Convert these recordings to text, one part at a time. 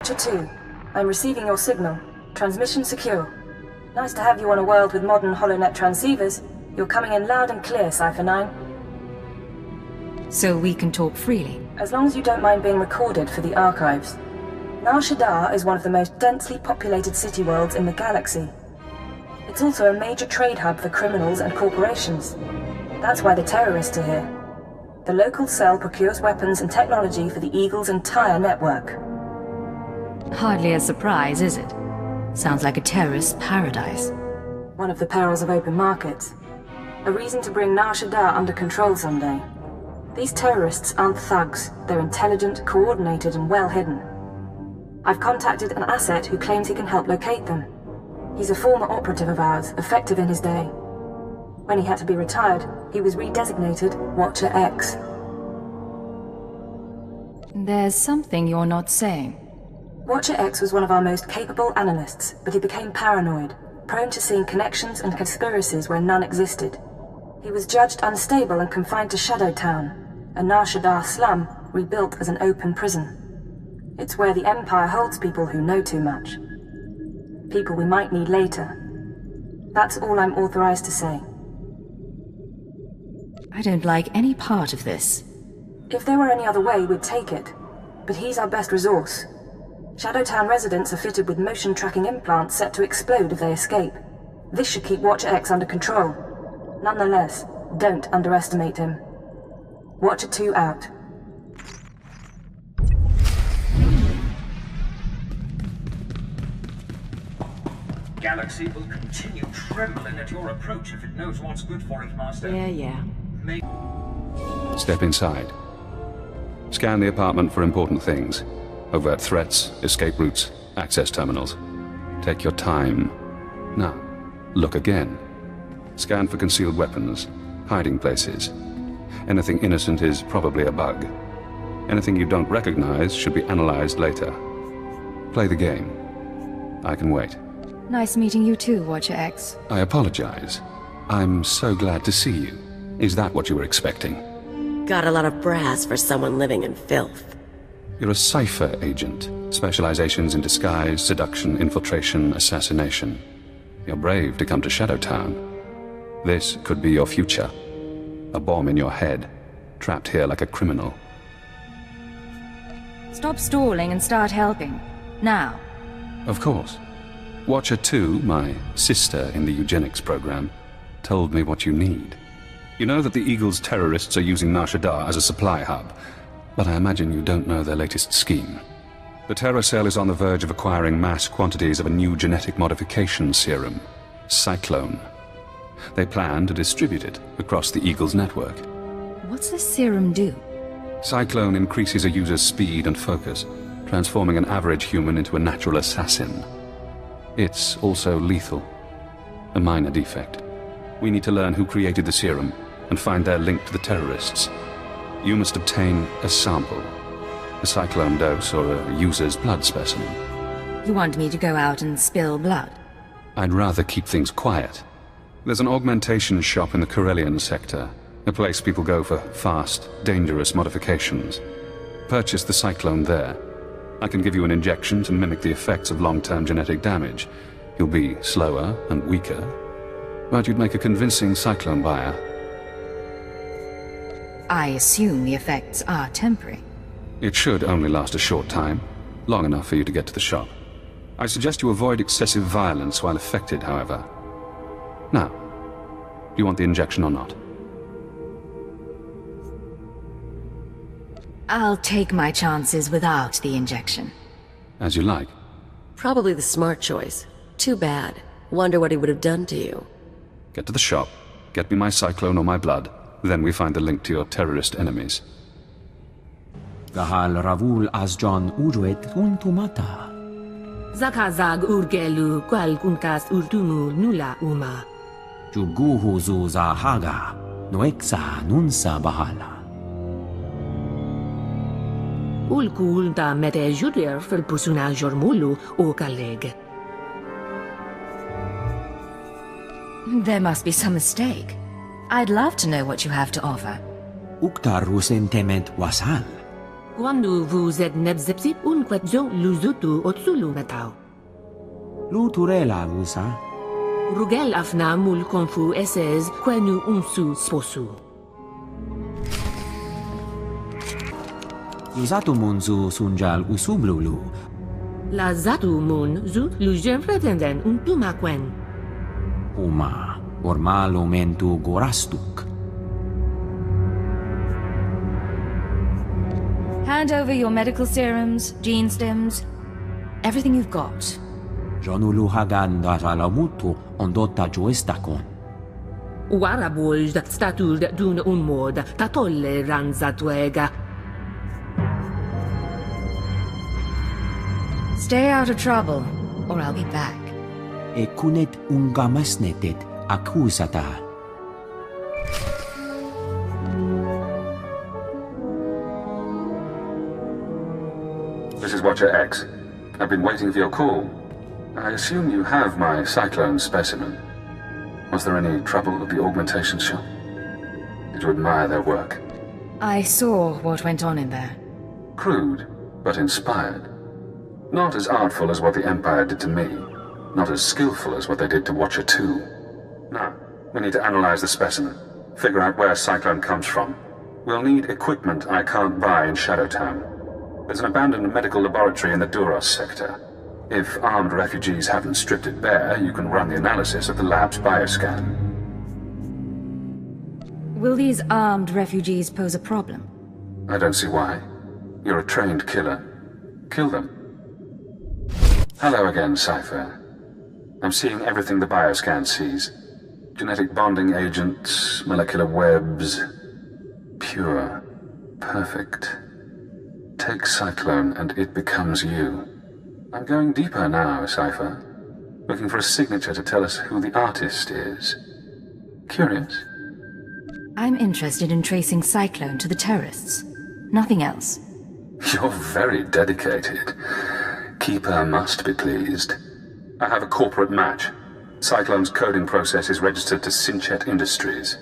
Watcher 2, I'm receiving your signal. Transmission secure. Nice to have you on a world with modern HoloNet transceivers. You're coming in loud and clear, Cypher 9. So we can talk freely? As long as you don't mind being recorded for the archives. Nar Shaddaa is one of the most densely populated city worlds in the galaxy. It's also a major trade hub for criminals and corporations. That's why the terrorists are here. The local cell procures weapons and technology for the Eagle's entire network. Hardly a surprise, is it? Sounds like a terrorist paradise. One of the perils of open markets. A reason to bring Nar Shaddaa under control someday. These terrorists aren't thugs. They're intelligent, coordinated, and well hidden. I've contacted an asset who claims he can help locate them. He's a former operative of ours, effective in his day. When he had to be retired, he was redesignated Watcher X. There's something you're not saying. Watcher X was one of our most capable analysts, but he became paranoid, prone to seeing connections and conspiracies where none existed. He was judged unstable and confined to Shadow Town, a Nar Shaddaa slum rebuilt as an open prison. It's where the Empire holds people who know too much. People we might need later. That's all I'm authorized to say. I don't like any part of this. If there were any other way, we'd take it. But he's our best resource. Shadowtown residents are fitted with motion tracking implants set to explode if they escape. This should keep Watcher X under control. Nonetheless, don't underestimate him. Watcher 2 out. Galaxy will continue trembling at your approach if it knows what's good for it, Master. Yeah. Step inside. Scan the apartment for important things. Overt threats, escape routes, access terminals. Take your time. Now, look again. Scan for concealed weapons, hiding places. Anything innocent is probably a bug. Anything you don't recognize should be analyzed later. Play the game. I can wait. Nice meeting you too, Watcher X. I apologize. I'm so glad to see you. Is that what you were expecting? Got a lot of brass for someone living in filth. You're a Cypher agent. Specializations in disguise, seduction, infiltration, assassination. You're brave to come to Shadowtown. This could be your future. A bomb in your head, trapped here like a criminal. Stop stalling and start helping. Now. Of course. Watcher 2, my sister in the eugenics program, told me what you need. You know that the Eagle's terrorists are using Nar Shaddaa as a supply hub, but I imagine you don't know their latest scheme. The terror cell is on the verge of acquiring mass quantities of a new genetic modification serum, Cyclone. They plan to distribute it across the Eagle's network. What's the serum do? Cyclone increases a user's speed and focus, transforming an average human into a natural assassin. It's also lethal. A minor defect. We need to learn who created the serum and find their link to the terrorists. You must obtain a sample. A cyclone dose or a user's blood specimen. You want me to go out and spill blood? I'd rather keep things quiet. There's an augmentation shop in the Corellian sector. A place people go for fast, dangerous modifications. Purchase the cyclone there. I can give you an injection to mimic the effects of long-term genetic damage. You'll be slower and weaker, but you'd make a convincing cyclone buyer. I assume the effects are temporary. It should only last a short time, long enough for you to get to the shop. I suggest you avoid excessive violence while affected, however. Now, do you want the injection or not? I'll take my chances without the injection. As you like. Probably the smart choice. Too bad. Wonder what he would have done to you. Get to the shop, get me my cyclone or my blood, then we find the link to your terrorist enemies. Gahal Ravul Asjan Urwet Untumata. Zakazag Urgelu Kwal Kunkas Urtumu Nula Uma. Juguhu Zuza Haga. Noexa Nunsa Bahala. Ulkul da mete jurir fil-pusuna jormulu u kalleg. There must be some mistake. I'd love to know what you have to offer. Uktar Rusentemet Wasal. Quando vous êtes nebzepsip un quetzo luzutu otsulu metao. Lu turela vusa. Rugel afna mul konfu esez quenu unsu sposu. Yuzatu munzu sunjal usublulu. La zatu mun zu lujen pretenden un tumakwen. Uma, ormal omentu gorastuk. Hand over your medical serums, gene stems, everything you've got. Jonulu hagan daralamutu ondotta joestakon. Waraboj dat statul dun un mod ta tolle ranzatuega. Stay out of trouble, or I'll be back. E kunet ungamasnetet accusata. This is Watcher X. I've been waiting for your call. I assume you have my cyclone specimen. Was there any trouble at the augmentation shop? Did you admire their work? I saw what went on in there. Crude, but inspired. Not as artful as what the Empire did to me. Not as skillful as what they did to Watcher 2. Now, we need to analyze the specimen. Figure out where Cyclone comes from. We'll need equipment I can't buy in Shadowtown. There's an abandoned medical laboratory in the Duros sector. If armed refugees haven't stripped it bare, you can run the analysis of the lab's bioscan. Will these armed refugees pose a problem? I don't see why. You're a trained killer. Kill them. Hello again, Cypher. I'm seeing everything the bioscan sees. Genetic bonding agents, molecular webs. Pure. Perfect. Take Cyclone and it becomes you. I'm going deeper now, Cypher. Looking for a signature to tell us who the artist is. Curious? I'm interested in tracing Cyclone to the terrorists. Nothing else. You're very dedicated. Keeper must be pleased. I have a corporate match. Cyclone's coding process is registered to Sinchet Industries.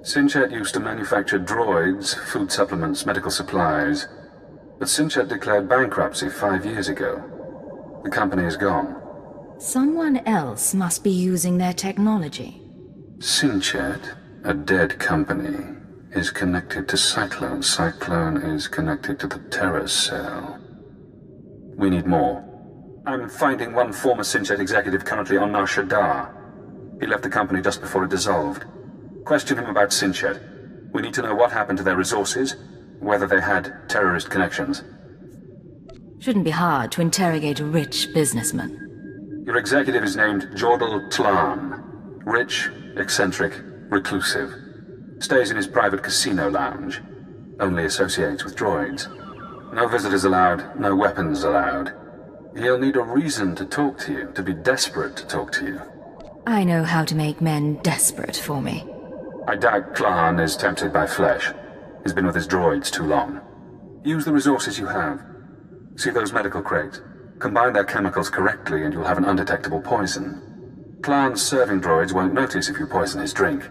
Sinchet used to manufacture droids, food supplements, medical supplies. But Sinchet declared bankruptcy 5 years ago. The company is gone. Someone else must be using their technology. Sinchet, a dead company, is connected to Cyclone. Cyclone is connected to the terror cell. We need more. I'm finding one former Sinchet executive currently on Nar Shaddaa. He left the company just before it dissolved. Question him about Sinchet. We need to know what happened to their resources, whether they had terrorist connections. Shouldn't be hard to interrogate a rich businessman. Your executive is named Jordal Tlan. Rich, eccentric, reclusive. Stays in his private casino lounge. Only associates with droids. No visitors allowed, no weapons allowed. He'll need a reason to talk to you, to be desperate to talk to you. I know how to make men desperate for me. I doubt Tlan is tempted by flesh. He's been with his droids too long. Use the resources you have. See those medical crates? Combine their chemicals correctly and you'll have an undetectable poison. Tlan's serving droids won't notice if you poison his drink.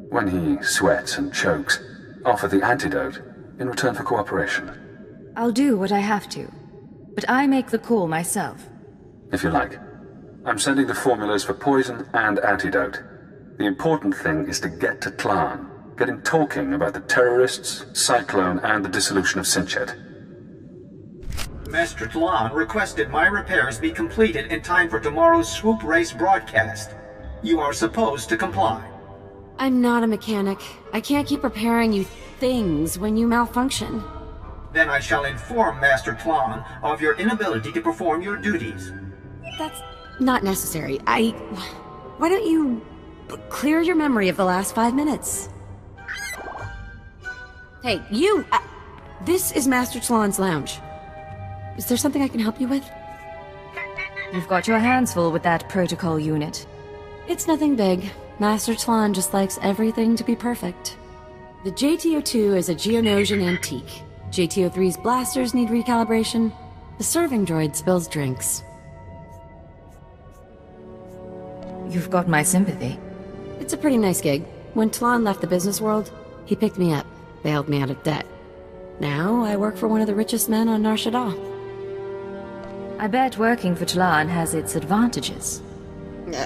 When he sweats and chokes, offer the antidote in return for cooperation. I'll do what I have to, but I make the call myself. If you like. I'm sending the formulas for poison and antidote. The important thing is to get to Tlan. Get him talking about the terrorists, Cyclone, and the dissolution of Sinchet. Master Tlan requested my repairs be completed in time for tomorrow's swoop race broadcast. You are supposed to comply. I'm not a mechanic. I can't keep repairing you things when you malfunction. Then I shall inform Master Tlan of your inability to perform your duties. That's not necessary. Why don't you clear your memory of the last 5 minutes? Hey, you! This is Master Tlan's lounge. Is there something I can help you with? You've got your hands full with that protocol unit. It's nothing big. Master Tlan just likes everything to be perfect. The JTO-2 is a Geonosian antique. JTO-3's blasters need recalibration. The serving droid spills drinks. You've got my sympathy. It's a pretty nice gig. When Tlan left the business world, he picked me up, bailed me out of debt. Now I work for one of the richest men on Nar Shaddaa. I bet working for Tlan has its advantages.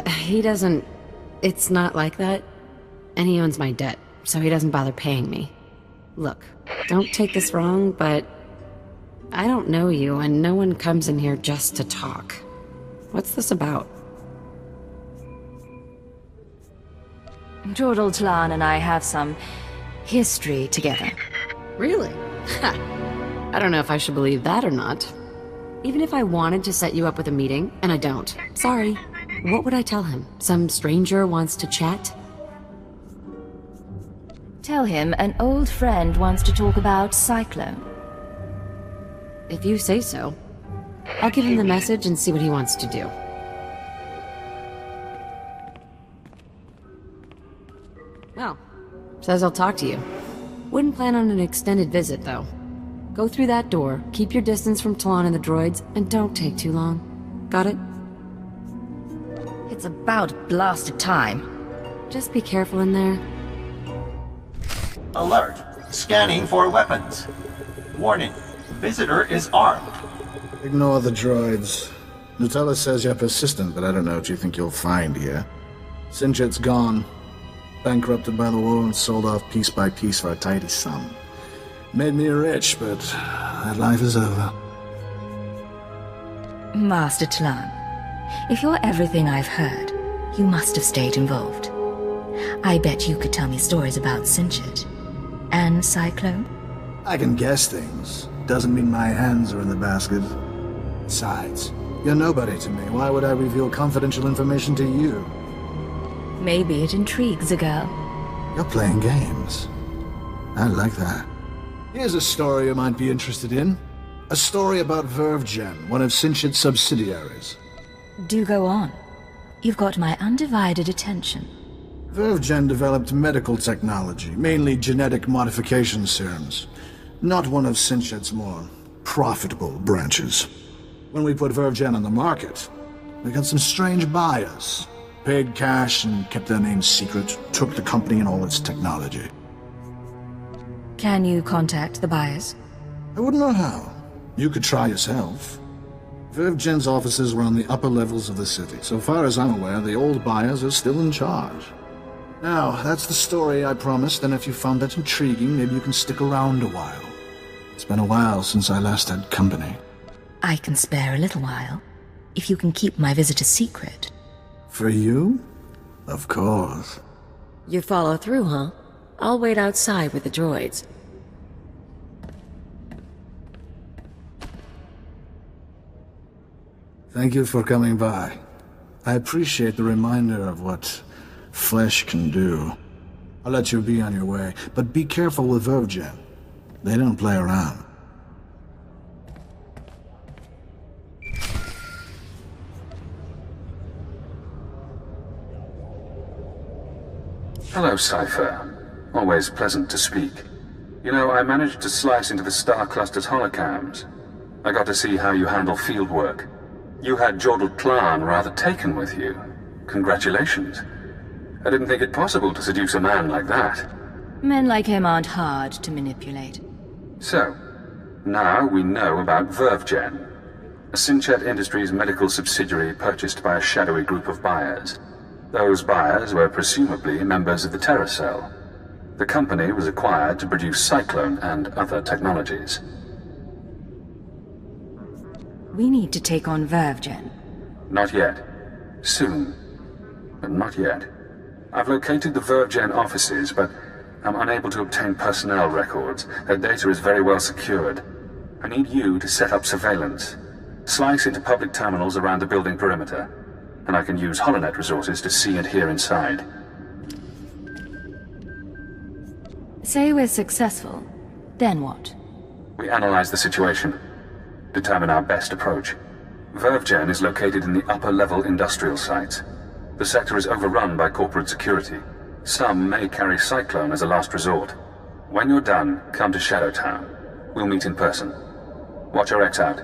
He doesn't... It's not like that. And he owns my debt, so he doesn't bother paying me. Look, don't take this wrong, but... I don't know you, and no one comes in here just to talk. What's this about? Jordal Tlan and I have some history together. Really? Ha! I don't know if I should believe that or not. Even if I wanted to set you up with a meeting, and I don't. Sorry. What would I tell him? Some stranger wants to chat? Tell him an old friend wants to talk about Cyclone. If you say so. I'll give him the message and see what he wants to do. Well, says I'll talk to you. Wouldn't plan on an extended visit, though. Go through that door, keep your distance from Tlan and the droids, and don't take too long. Got it? It's about blasted time. Just be careful in there. Alert. Scanning for weapons. Warning. Visitor is armed. Ignore the droids. Nutella says you're persistent, but I don't know what you think you'll find here. Sinchit's gone. Bankrupted by the war and sold off piece by piece for a tidy sum. Made me rich, but that life is over. Master Tlan, if you're everything I've heard, you must have stayed involved. I bet you could tell me stories about Sinchit. And Cyclone? I can guess things. Doesn't mean my hands are in the basket. Besides, you're nobody to me. Why would I reveal confidential information to you? Maybe it intrigues a girl. You're playing games. I like that. Here's a story you might be interested in. A story about Vervgen, one of Sinchit's subsidiaries. Do go on. You've got my undivided attention. Vervgen developed medical technology, mainly genetic modification serums. Not one of Sinchit's more profitable branches. When we put Vervgen on the market, we got some strange buyers. Paid cash and kept their names secret, took the company and all its technology. Can you contact the buyers? I wouldn't know how. You could try yourself. Vervgen's offices were on the upper levels of the city. So far as I'm aware, the old buyers are still in charge. Now, that's the story I promised, and if you found that intriguing, maybe you can stick around a while. It's been a while since I last had company. I can spare a little while, if you can keep my visit a secret. For you? Of course. You follow through, huh? I'll wait outside with the droids. Thank you for coming by. I appreciate the reminder of what flesh can do. I'll let you be on your way, but be careful with Vervgen. They don't play around. Hello, Cypher. Always pleasant to speak. You know, I managed to slice into the Star Cluster's holocams. I got to see how you handle field work. You had Jordal Tlan rather taken with you. Congratulations. I didn't think it possible to seduce a man like that. Men like him aren't hard to manipulate. So, now we know about Vervgen, a Sinchet Industries medical subsidiary purchased by a shadowy group of buyers. Those buyers were presumably members of the Terra Cell. The company was acquired to produce Cyclone and other technologies. We need to take on Vervgen. Not yet. Soon. But not yet. I've located the Vervgen offices, but I'm unable to obtain personnel records. Their data is very well secured. I need you to set up surveillance. Slice into public terminals around the building perimeter, and I can use holonet resources to see and hear inside. Say we're successful, then what? We analyze the situation, determine our best approach. Vervgen is located in the upper-level industrial sites. The sector is overrun by corporate security. Some may carry Cyclone as a last resort. When you're done, come to Shadowtown. We'll meet in person. Watch your X out.